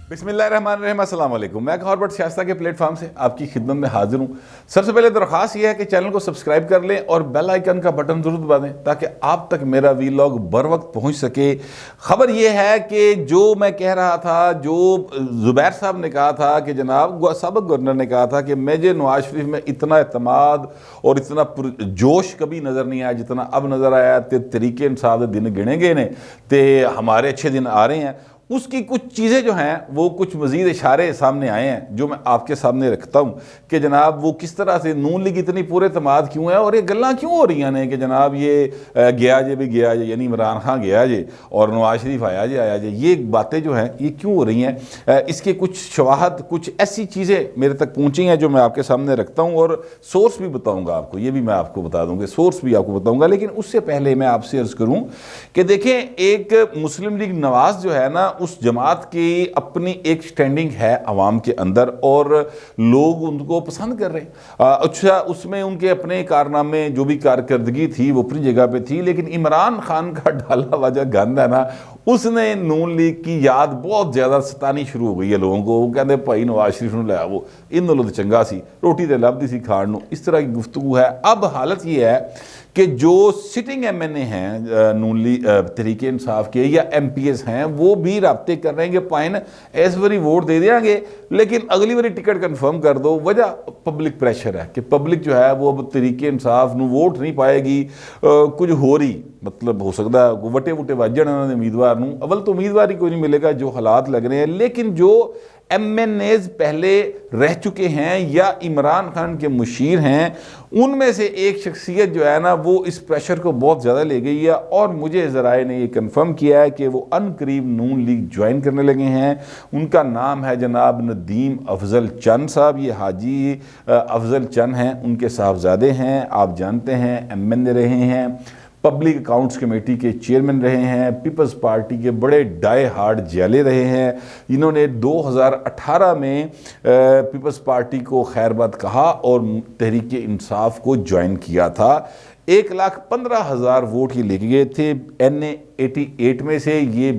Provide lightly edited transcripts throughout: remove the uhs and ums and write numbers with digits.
बिस्मिल्लाहिर्रहमानिर्रहीम, अस्सलाम वालेकुम। मैं हॉर्बर्ट शास्ता के प्लेटफॉर्म से आपकी खिदमत में हाजिर हूँ। सबसे पहले दरख्वास्त यह है कि चैनल को सब्सक्राइब कर लें और बेल आइकन का बटन जरूर दबा दें ताकि आप तक मेरा वीलॉग बर वक्त पहुँच सके। खबर यह है कि जो मैं कह रहा था, जो ज़ुबैर साहब ने कहा था कि जनाब सबक गवर्नर ने कहा था कि मुझे नवाज शरीफ में इतना एतमाद और इतना जोश कभी नज़र नहीं आया जितना अब नज़र आया। तरीके इंसाफ के दिन गिने गए ने ते हमारे अच्छे दिन आ रहे हैं। उसकी कुछ चीज़ें जो हैं वो कुछ मज़ीद इशारे सामने आए हैं जो मैं आपके सामने रखता हूँ कि जनाब वो किस तरह से नून लीग इतनी पूरे तमाद क्यों है और ये गल्लां क्यों हो रही हैं कि जनाब ये गया जे भी गया जे, यानी इमरान खान गया जे और नवाज शरीफ आया जे। ये बातें जो हैं ये क्यों हो रही हैं, इसके कुछ शवाहद, कुछ ऐसी चीज़ें मेरे तक पहुँची हैं जो मैं आपके सामने रखता हूँ और सोर्स भी बताऊँगा आपको। ये भी मैं आपको बता दूँगा, सोर्स भी आपको बताऊँगा। लेकिन उससे पहले मैं आपसे अर्ज़ करूँ कि देखें, एक मुस्लिम लीग नवाज जो है ना, उस जमात की अपनी एक स्टैंडिंग है अवाम के अंदर और लोग उनको पसंद कर रहे हैं। अच्छा, उसमें उनके अपने कारनामे, जो भी कारकर्दगी थी वो अपनी जगह पे थी। लेकिन इमरान खान का डाला वजह गंद है ना, उसने नून लीग की याद बहुत ज़्यादा सतानी शुरू हो गई है लोगों को। वो कहते भाई नवाज शरीफ ने लाया, वो इन दोनों तो चंगा सी, रोटी तो लभदी सी खाण नूं, इस तरह की गुफ्तगू है। अब हालत ये है कि जो सिटिंग MNA हैं नून लीग तहरीके इंसाफ के या MPs हैं, वो भी राब्ते कर रहे हैं कि पाइन इस बारी वोट दे देंगे लेकिन अगली बारी टिकट कंफर्म कर दो। वजह पब्लिक प्रेशर है कि पब्लिक जो है वो अब तहरीके इंसाफ नूं वोट नहीं पाएगी। कुछ हो रही मतलब हो सकता है वटे वुटे वज जाने उन्होंने उम्मीदवार नूं। अव्वल तो उम्मीदवार ही कोई नहीं मिलेगा जो हालात लग रहे हैं। लेकिन जो MNAs पहले रह चुके हैं या इमरान खान के मुशीर हैं, उनमें से एक शख्सियत जो है ना वो इस प्रेशर को बहुत ज़्यादा ले गई है और मुझे ज़राए ने ये कंफर्म किया है कि वो अनकरीब नून लीग ज्वाइन करने लगे हैं। उनका नाम है जनाब नदीम अफजल चंद साहब। ये हाजी अफजल चंद हैं, उनके साहबजादे हैं। आप जानते हैं MNA रहे हैं, पब्लिक अकाउंट्स कमेटी के चेयरमैन रहे हैं, पीपल्स पार्टी के बड़े डाई हार्ड जैले रहे हैं। इन्होंने 2018 में पीपल्स पार्टी को खैरबाद कहा और तहरीके इंसाफ को ज्वाइन किया था। 1,15,000 वोट ये लेके गए थे NA 88 में से। ये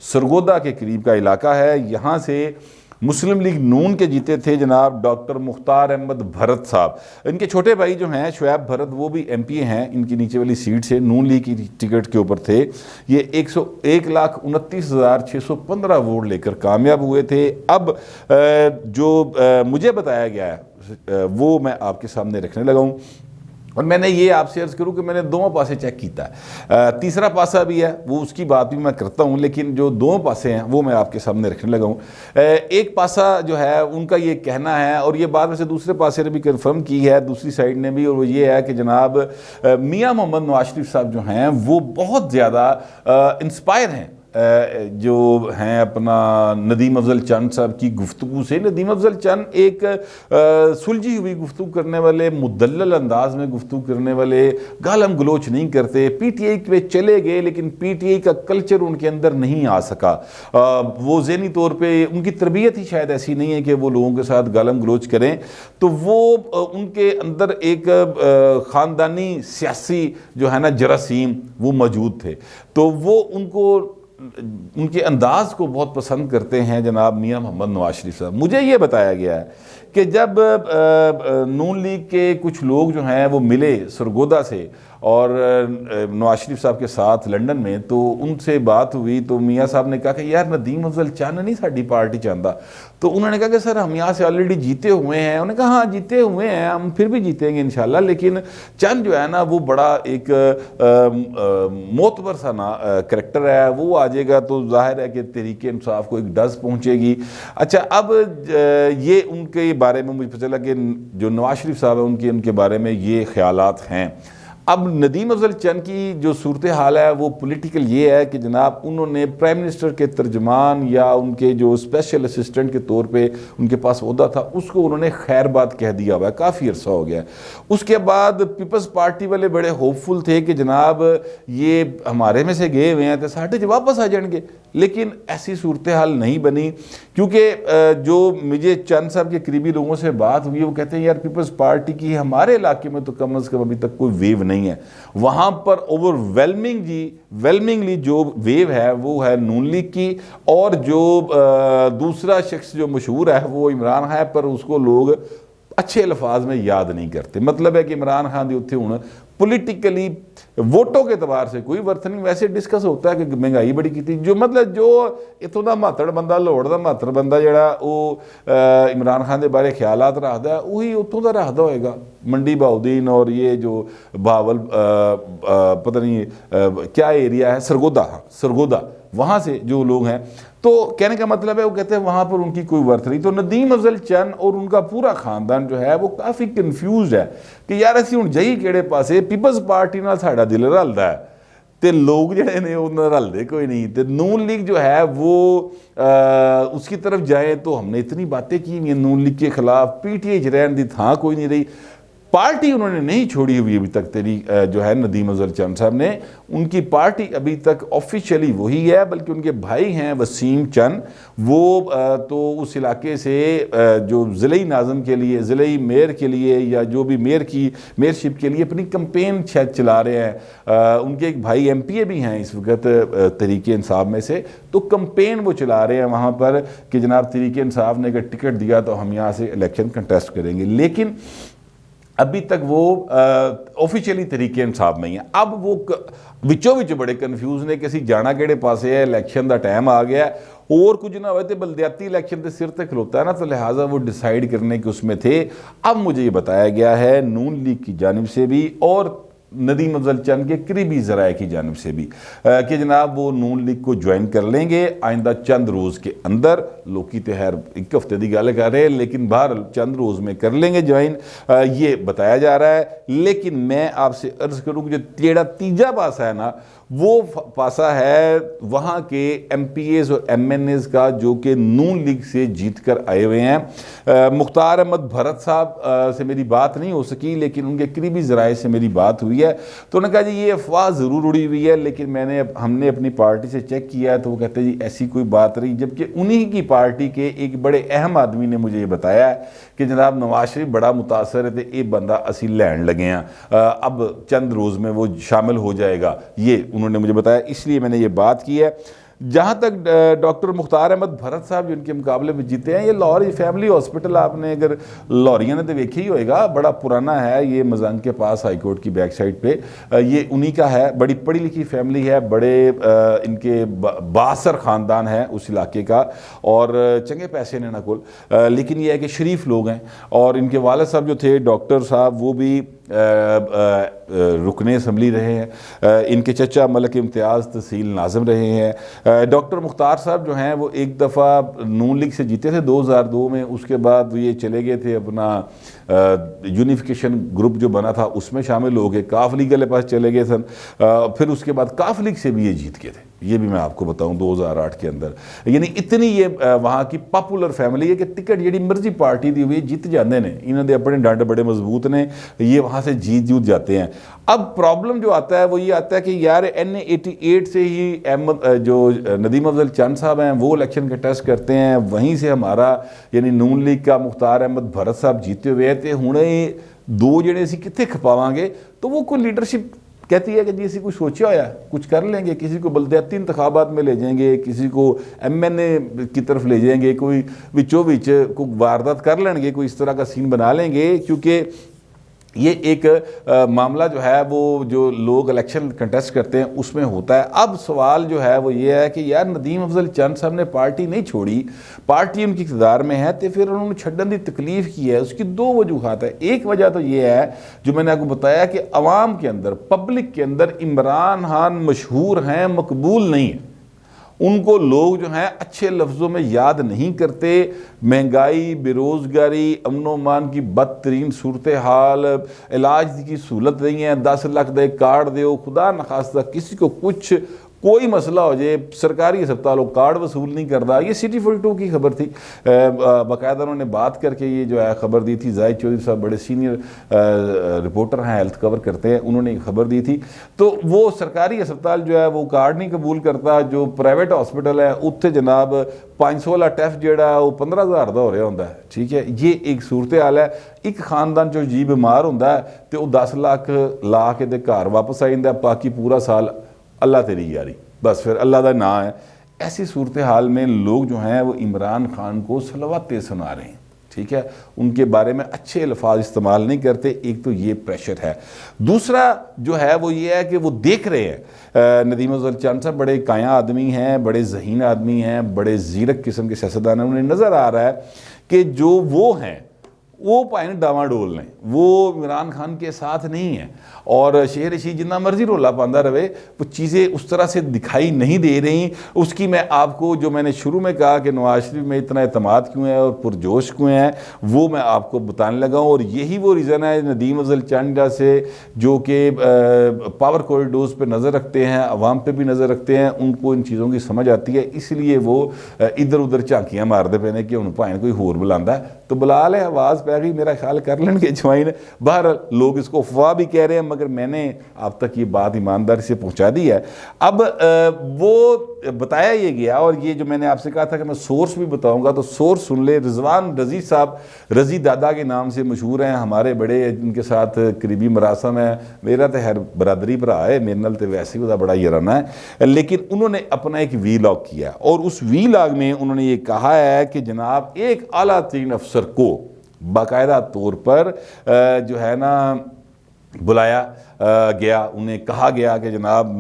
सरगोदा के करीब का इलाका है। यहाँ से मुस्लिम लीग नून के जीते थे जनाब डॉक्टर मुख्तार अहमद भरत साहब। इनके छोटे भाई जो हैं शुएब भरत, वो भी MPA हैं। इनकी नीचे वाली सीट से नून लीग की टिकट के ऊपर थे। ये 1,29,615 वोट लेकर कामयाब हुए थे। अब जो मुझे बताया गया है वो मैं आपके सामने रखने लगा हूँ और मैंने ये आपसे अर्ज़ करूँ कि मैंने दोनों पासे चेक किया है। तीसरा पासा भी है, वो उसकी बात भी मैं करता हूँ, लेकिन जो दोनों पासे हैं वो मैं आपके सामने रखने लगा हूँ। एक पासा जो है उनका ये कहना है और ये बात वैसे दूसरे पासे ने भी कंफर्म की है, दूसरी साइड ने भी, और वो ये है कि जनाब मियाँ मोहम्मद नवाज शरीफ साहब जो हैं वो बहुत ज़्यादा इंस्पायर हैं जो हैं अपना नदीम अफजल चंद साहब की गुफ्तगू से। नदीम अफजल चंद एक सुलझी हुई गुफ्तगू करने वाले, मुदल्लल अंदाज में गुफ्तगू करने वाले, गालम गलोच नहीं करते। PTI पे चले गए लेकिन PTI का कल्चर उनके अंदर नहीं आ सका। वो ज़हनी तौर पे उनकी तरबियत ही शायद ऐसी नहीं है कि वो लोगों के साथ गालम गलोच करें। तो वो उनके अंदर एक ख़ानदानी सियासी जो है ना जरासीम वो मौजूद थे। तो वो उनके अंदाज़ को बहुत पसंद करते हैं जनाब मियाँ मोहम्मद नवाज शरीफ साहब। मुझे ये बताया गया है कि जब नून लीग के कुछ लोग जो हैं वो मिले सरगोदा से और नवाज शरीफ साहब के साथ लंदन में, तो उनसे बात हुई तो मियाँ साहब ने कहा कि यार नदीम अफजल चंद नहीं साड़ी पार्टी चाहता। तो उन्होंने कहा कि सर हम यहाँ से ऑलरेडी जीते हुए हैं। उन्होंने कहा हाँ जीते हुए हैं, हम फिर भी जीतेंगे इंशाल्लाह, लेकिन चंद जो है ना वो बड़ा एक मोतबर सा ना करैक्टर है, वो आ जाएगा तो जाहिर है कि तहरीके इंसाफ को एक डज पहुँचेगी। अच्छा, अब ये उनके बारे में मुझे पता चला कि जो नवाज शरीफ साहब है उनके बारे में ये ख्यालात हैं। अब नदीम अफजल चंद की जो सूरत हाल है वो पॉलिटिकल ये है कि जनाब उन्होंने प्राइम मिनिस्टर के तर्जमान या उनके जो स्पेशल असिस्टेंट के तौर पे उनके पास ओहदा था उसको उन्होंने खैरबाद कह दिया हुआ है, काफ़ी अरसा हो गया है। उसके बाद पीपल्स पार्टी वाले बड़े होपफुल थे कि जनाब ये हमारे में से गए हुए हैं तो साढ़े वापस आ जाएंगे, लेकिन ऐसी सूरत हाल नहीं बनी। क्योंकि जो मुझे चंद साहब के करीबी लोगों से बात हुई वो कहते हैं यार पीपल्स पार्टी की हमारे इलाके में तो कम अज़ कम अभी तक कोई वेव नहीं नहीं है। वहाँ पर वेलमिंगली जो वेव है वो है नून लीग की, और जो दूसरा शख्स जो मशहूर है वो इमरान है, पर उसको लोग अच्छे अल्फाज में याद नहीं करते। मतलब है कि इमरान खान की उत्थे हुण पोलिटिकली वोटों के एतबार से कोई वर्थ नहीं। वैसे डिस्कस होता है कि महंगाई बड़ी की, जो मतलब जो इतों का मातड़ बंदा, लाहौर का मातड़ बंदा जिहड़ा वो इमरान खान के बारे ख्यालात रखता है, वही उत्थों का रखता होएगा। मंडी बहाउद्दीन और ये जो बहावल पता नहीं क्या एरिया है, सरगोदा, वहाँ से जो लोग हैं, तो कहने का मतलब है वो कहते हैं वहाँ पर उनकी कोई वर्थ नहीं। तो नदीम अफजल चंद और उनका पूरा खानदान जो है वो काफ़ी कन्फ्यूज है कि यार असीं हुण जाइए किहड़े पासे। पीपल्स पार्टी नाल साडा दिल रलदा है तो लोग जिहड़े ने उन्हां नाल रलदे कोई नहीं। तो नून लीग जो है वो उसकी तरफ जाए तो हमने इतनी बातें की हुई हैं नून लीग के खिलाफ, पीटीआई च रहने की थां कोई नहीं रही। पार्टी उन्होंने नहीं छोड़ी हुई अभी तक, तेरी जो है नदीम अफजल चंद साहब ने, उनकी पार्टी अभी तक ऑफिशियली वही है, बल्कि उनके भाई हैं वसीम चंद, वो तो उस इलाके से जो ज़िले नाज़म के लिए, ज़िले मेयर के लिए, या जो भी मेयरशिप के लिए अपनी कंपेन शायद चला रहे हैं। उनके एक भाई MPA भी हैं इस वक्त तहरीक इंसाफ में से, तो कंपेन वो चला रहे हैं वहाँ पर कि जनाब तहरीक इंसाफ ने अगर टिकट दिया तो हम यहाँ से इलेक्शन कंटेस्ट करेंगे। लेकिन अभी तक वो ऑफिशियली तरीके इंसाफ में ही है। अब वो विचों बड़े कन्फ्यूज ने कि असीं जाना किहड़े पासे है, इलैक्शन का टाइम आ गया और कुछ ना हो तो बलदियाती इलैक्शन के सिर तक खलोता है ना, तो लिहाजा वो डिसाइड करने के उसमें थे। अब मुझे ये बताया गया है नून लीग की जानिब से भी और नदीम अफजल चंद के करीबी ज़राए की जानिब से भी कि जनाब वो नून लीग को ज्वाइन कर लेंगे आइंदा चंद रोज़ के अंदर। लोग की तहर एक हफ्ते की गल कर रहे हैं, लेकिन बाहर चंद रोज़ में कर लेंगे ज्वाइन, ये बताया जा रहा है। लेकिन मैं आपसे अर्ज़ करूँ कि जो तीजा पासा है ना, वो पासा है वहाँ के MPAs और MNAs का, जो कि नून लीग से जीत कर आए हुए हैं। मुख्तार अहमद भरत साहब से मेरी बात नहीं हो सकी, लेकिन उनके करीबी ज़राए से मेरी बात हुई है, तो उन्होंने कहा जी ये अफवाह ज़रूर उड़ी हुई है, लेकिन हमने अपनी पार्टी से चेक किया है तो वो कहते हैं जी ऐसी कोई बात नहीं। जबकि उन्हीं की पार्टी के एक बड़े अहम आदमी ने मुझे ये बताया है कि जनाब नवाज शरीफ बड़ा मुतासर है तो ये बंदा असी लैन लगे हैं, अब चंद रोज़ में वो शामिल हो जाएगा, ये उन्होंने मुझे बताया, इसलिए मैंने ये बात की है। जहाँ तक डॉक्टर मुख्तार अहमद भरत साहब जो इनके मुकाबले में जीते हैं, ये लाहौर फैमिली हॉस्पिटल, आपने अगर लाहौरिया ने तो वेखी ही होएगा, बड़ा पुराना है, ये मजंग के पास हाईकोर्ट की बैक साइड पे, ये उन्हीं का है। बड़ी पढ़ी लिखी फैमिली है, बड़े इनके बासर ख़ानदान है उस इलाके का, और चंगे पैसे ने ना कुल, लेकिन ये है कि शरीफ लोग हैं। और इनके वालिद साहब जो थे डॉक्टर साहब, वो भी रुकने असम्बली रहे हैं। इनके चचा मलक इम्तियाज़ तहसील नाज़िम रहे हैं। डॉक्टर मुख्तार साहब जो हैं वो एक दफ़ा नून लीग से जीते थे 2002 में, उसके बाद ये चले गए थे अपना यूनिफिकेशन ग्रुप जो बना था उसमें शामिल हो गए, काफ लीग के पास चले गए सन, फिर उसके बाद काफ लीग से भी ये जीत गए थे, ये भी मैं आपको बताऊं 2008 के अंदर। यानी इतनी ये वहाँ की पॉपुलर फैमिली है कि टिकट जी मर्जी पार्टी दी हुई जीत जाते हैं, इन्होंने अपने डंड बड़े मजबूत ने, ये वहाँ से जीत जाते हैं। अब प्रॉब्लम जो आता है वो ये आता है कि यार NA88 से ही जो नदीम अफजल चंद साहब हैं वो इलेक्शन कंटेस्ट करते हैं, वहीं से हमारा यानी नून लीग का मुख्तार अहमद भरत साहब जीते हुए हैं, तो हुणे दो जने असीं कित्थे खपावांगे। तो वो कोई लीडरशिप कहती है कि जी असी कुछ सोचा होया कुछ कर लेंगे, किसी को बलदियाती इंतखाबात में ले जाएंगे, किसी को MNA की तरफ ले जाएंगे, कोई विचों विच कोई वारदात कर लेंगे, कोई इस तरह का सीन बना लेंगे, क्योंकि ये एक मामला जो है वो जो लोग इलेक्शन कंटेस्ट करते हैं उसमें होता है। अब सवाल जो है वो ये है कि यार नदीम अफजल चंद साहब ने पार्टी नहीं छोड़ी, पार्टी उनकी इक़्तिदार में है, तो फिर उन्होंने छड्डन की तकलीफ की है। उसकी दो वजूहात है। एक वजह तो ये है जो मैंने आपको बताया कि अवाम के अंदर, पब्लिक के अंदर इमरान खान मशहूर हैं, मकबूल नहीं है, उनको लोग जो हैं अच्छे लफ्ज़ों में याद नहीं करते। महंगाई, बेरोज़गारी, अमन-ओ-मान की बदतरीन सूरत हाल, इलाज की सहूलत नहीं है, 10 लाख दे कार्ड दो, खुदा नखास्ता किसी को कुछ कोई मसला हो जाए, सरकारी अस्पतालों कार्ड वसूल नहीं करता। ये सिटी 42 की खबर थी, बाकायदा उन्होंने बात करके ये जो है खबर दी थी। जाहिद चौधरी साहब बड़े सीनियर रिपोर्टर हैं, हेल्थ कवर करते हैं, उन्होंने खबर दी थी। तो वो सरकारी अस्पताल जो है वो कार्ड नहीं कबूल करता, जो प्राइवेट हॉस्पिटल है उत्थे जनाब 500 वाला टेस्ट जोड़ा वो 15,000 का हो रहा होंगे। ठीक है, ये एक सूरत हाल है। एक खानदान जो जी बीमार होंगे तो 10 लाख ला के घर वापस आ जाता, बाकी पूरा साल अल्लाह तेरी यारी, बस फिर अल्लाह का ना है। ऐसी सूरत हाल में लोग जो हैं वो इमरान खान को सलवातें सुना रहे हैं। ठीक है, उनके बारे में अच्छे अल्फाज इस्तेमाल नहीं करते। एक तो ये प्रेशर है, दूसरा जो है वो ये है कि वो देख रहे हैं नदीम अफजल चंद साहब बड़े काया आदमी हैं, बड़े ज़हीन आदमी हैं, बड़े ज़ीरक किस्म के सियासतदान हैं। उन्हें नज़र आ रहा है कि जो वो हैं वो भाई डावाडोल ने, वो इमरान खान के साथ नहीं है। और शेर रशीद जितना मर्जी रोला पाता रहे, वो चीज़ें उस तरह से दिखाई नहीं दे रही। उसकी मैं आपको, जो मैंने शुरू में कहा कि नवाज शरीफ में इतना एतमाद क्यों है और पुरजोश क्यों है, वो मैं आपको बताने लगा हूँ। और यही वो रीज़न है नदीम अफजल चंद से, जो कि पावर कॉरिडोर्स पर नज़र रखते हैं, अवाम पर भी नज़र रखते हैं, उनको इन चीज़ों की समझ आती है, इसलिए वो इधर उधर झांकियाँ मारते पे ने कि हूँ भाएं कोई होर बुलांदा तो बुला ले, आवाज़ पै गई, मेरा ख्याल कर लेंगे ज्वाइन। बाहर लोग इसको अफवाह भी कह रहे हैं, मगर मैंने आप तक ये बात ईमानदारी से पहुंचा दी है। अब वो बताया ये गया, और ये जो मैंने आपसे कहा था कि मैं सोर्स भी बताऊंगा, तो सोर्स सुन ले। रिजवान रजी साहब, रजी दादा के नाम से मशहूर हैं, हमारे बड़े इनके साथ करीबी मरासम है। मेरा तो खैर बरादरी भरा है, मेरे नाल तो वैसे ही बड़ा याराना है, लेकिन उन्होंने अपना एक वीलॉग किया, और उस वीलॉग में उन्होंने ये कहा है कि जनाब एक आला तरीन अफसर को बाकायदा तौर पर जो है ना बुलाया गया, उन्हें कहा गया कि जनाब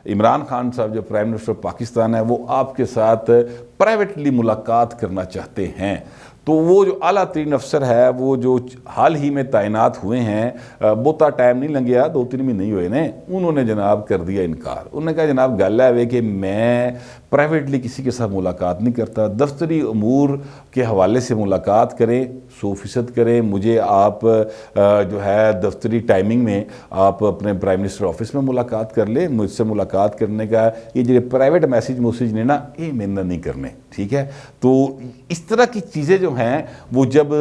इमरान खान साहब जो प्राइम मिनिस्टर पाकिस्तान है वो आपके साथ प्राइवेटली मुलाकात करना चाहते हैं। तो वो जो आला तरीन अफसर है, वो जो हाल ही में तैनात हुए हैं, बहुता टाइम नहीं लंघ गया, 2-3 महीने ही हुए ने, उन्होंने जनाब कर दिया इनकार। उन्होंने कहा जनाब गल है कि मैं प्राइवेटली किसी के साथ मुलाकात नहीं करता, दफ्तरी अमूर के हवाले से मुलाकात करें, 100% करें। मुझे आप जो है दफ्तरी टाइमिंग में आप अपने प्राइम मिनिस्टर ऑफिस में मुलाकात कर ले, मुझसे मुलाकात करने का ये जो प्राइवेट मैसेज ने ना, ये मेहनत नहीं करने। ठीक है, तो इस तरह की चीज़ें जो हैं वो जब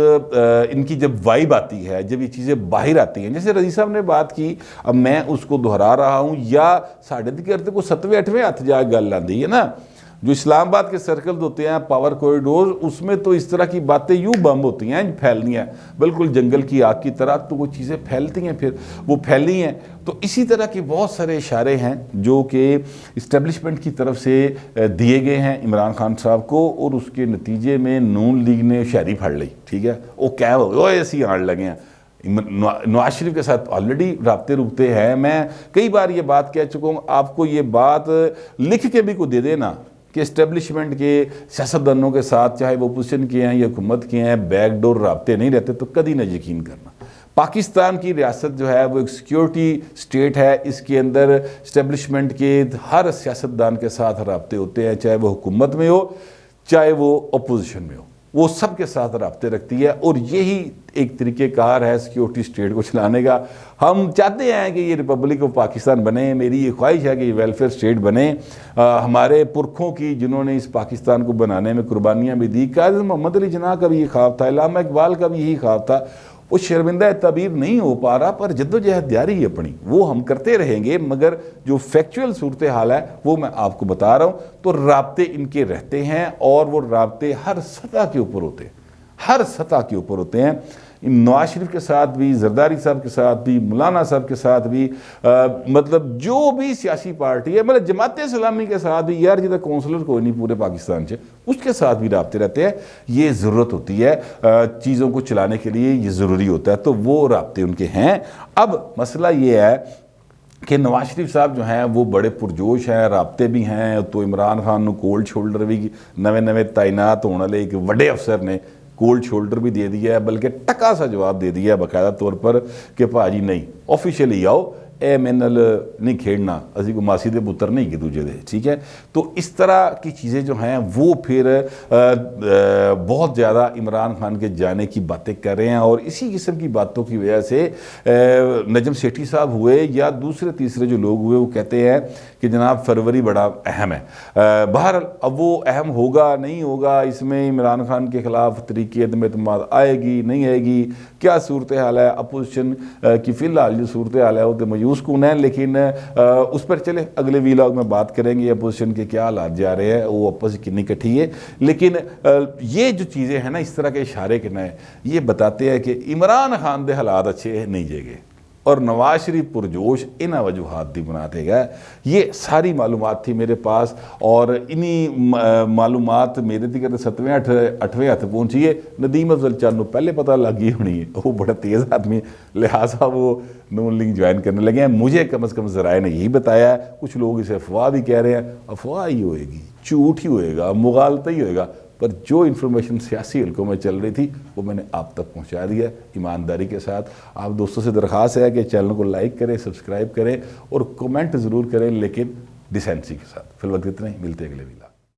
इनकी जब वाइब आती है, जब ये चीज़ें बाहर आती हैं, जैसे रजी साहब ने बात की, अब मैं उसको दोहरा रहा हूँ, या साढ़े करते को 7वें-8वें हथ जा गल आती है ना, जो इस्लामाबाद के सर्कल होते हैं, पावर कॉरिडोर, उसमें तो इस तरह की बातें यूँ बम होती हैं, फैलनी है बिल्कुल जंगल की आग की तरह, तो वो चीज़ें फैलती हैं, फिर वो फैली हैं। तो इसी तरह के बहुत सारे इशारे हैं जो कि इस्टेब्लिशमेंट की तरफ से दिए गए हैं इमरान खान साहब को, और उसके नतीजे में नून लीग ने शहरी फड़ ली। ठीक है, वो क्या हो ऐसी आड़ लगे हैं, नवाज शरीफ के साथ ऑलरेडी राब्ते रुकते हैं। मैं कई बार ये बात कह चुका हूँ, आपको ये बात लिख के भी को दे देना कि इस्टेब्लिशमेंट के सियासतदानों के साथ, चाहे वो अपोजिशन के हैं या हुकूमत के हैं, बैकडोर राब्ते नहीं रहते, तो कभी ना यकीन करना। पाकिस्तान की रियासत जो है वो एक सिक्योरिटी स्टेट है, इसके अंदर इस्टेब्लिशमेंट के हर सियासतदान के साथ राब्ते होते हैं, चाहे वो हुकूमत में हो चाहे वो अपोजिशन में हो, वो सब के साथ राब्ते रखती है। और यही एक तरीक़ेकार है सिक्योरिटी स्टेट को चलाने का। हम चाहते हैं कि ये रिपब्लिक ऑफ पाकिस्तान बने, मेरी ये ख्वाहिश है कि ये वेलफेयर स्टेट बने। हमारे पुरखों की जिन्होंने इस पाकिस्तान को बनाने में कुर्बानियाँ भी दी, काज़ी मोहम्मद अली जिन्ना का भी ये ख्वाब था, इल्लामा इकबाल का भी यही ख्वाब था, वो शर्मिंदा तबीर नहीं हो पा रहा, पर जद्दोजहद जारी है अपनी, वो हम करते रहेंगे। मगर जो फैक्चुअल सूरत हाल है वो मैं आपको बता रहा हूँ। तो राब्ते इनके रहते हैं, और वो राब्ते हर सतह के ऊपर होते हैं, हर सतह के ऊपर होते हैं। नवाज शरीफ के साथ भी, जरदारी साहब के साथ भी, मौलाना साहब के साथ भी, मतलब जो भी सियासी पार्टी है, मतलब जमात इस्लामी के साथ भी, यार जिधर कौंसलर कोई नहीं पूरे पाकिस्तान से, उसके साथ भी राब्ते रहते हैं। ये ज़रूरत होती है चीज़ों को चलाने के लिए, ये ज़रूरी होता है, तो वो राब्ते उनके हैं। अब मसला ये है कि नवाज शरीफ साहब जो हैं वो बड़े पुरजोश हैं, राब्ते भी हैं, तो इमरान खान को कोल्ड शोल्डर भी नवे तैनात होने वाले एक बड़े अफसर ने कोल्ड शोल्डर भी दे दिया है, बल्कि टका सा जवाब दे दिया है बाकायदा तौर पर कि भाजी नहीं, ऑफिशियली आओ, ए मेरे नाल नहीं खेड़ना, असी को मासी दे पुत्र नहीं कि दूजे दे, ठीक है। तो इस तरह की चीज़ें जो हैं वो फिर बहुत ज़्यादा इमरान खान के जाने की बातें कर रहे हैं, और इसी किस्म की बातों की वजह से नजम सेठी साहब हुए या दूसरे तीसरे जो लोग हुए वो कहते हैं कि जनाब फरवरी बड़ा अहम है। बहरहाल अब वो अहम होगा नहीं होगा, इसमें इमरान खान के ख़िलाफ़ तरीक़े अदम एतमाद आएगी नहीं आएगी, क्या सूरत हाल है अपोजिशन की फ़िलहाल जो सूरत हाल है वो तो मायूस कौन है, लेकिन उस पर चले अगले वीलॉग में बात करेंगे अपोजिशन के क्या हालात जा रहे हैं, वो आपस कितनी इकट्ठी है। लेकिन ये जो चीज़ें हैं ना, इस तरह के इशारे के नए ये बताते हैं कि इमरान खान के हालात अच्छे नहीं जेगे और नवाज शरीफ पुरजोश इन वजूहात दी बनाते गए। ये सारी मालूमात थी मेरे पास, और इन्हीं मालूमात मेरे तक 7वें 8वें हथ पहुँची है। नदीम अफजल चंद पहले पता लग गई होनी है, वो बड़ा तेज़ आदमी, लिहाजा वो नून लीग ज्वाइन करने लगे हैं। मुझे कम से कम ज़राए ने यही बताया है, कुछ लोग इसे अफवाह भी कह रहे हैं। अफवाह ही होएगी, झूठ ही होएगा, मुगालता ही होएगा, पर जो इन्फॉर्मेशन सियासी हल्कों में चल रही थी वो मैंने आप तक पहुंचा दिया ईमानदारी के साथ। आप दोस्तों से दरख्वास्त है कि चैनल को लाइक करें, सब्सक्राइब करें और कमेंट ज़रूर करें, लेकिन डिसेंसी के साथ। फिलहाल इतना ही, मिलते हैं अगले वीडियो।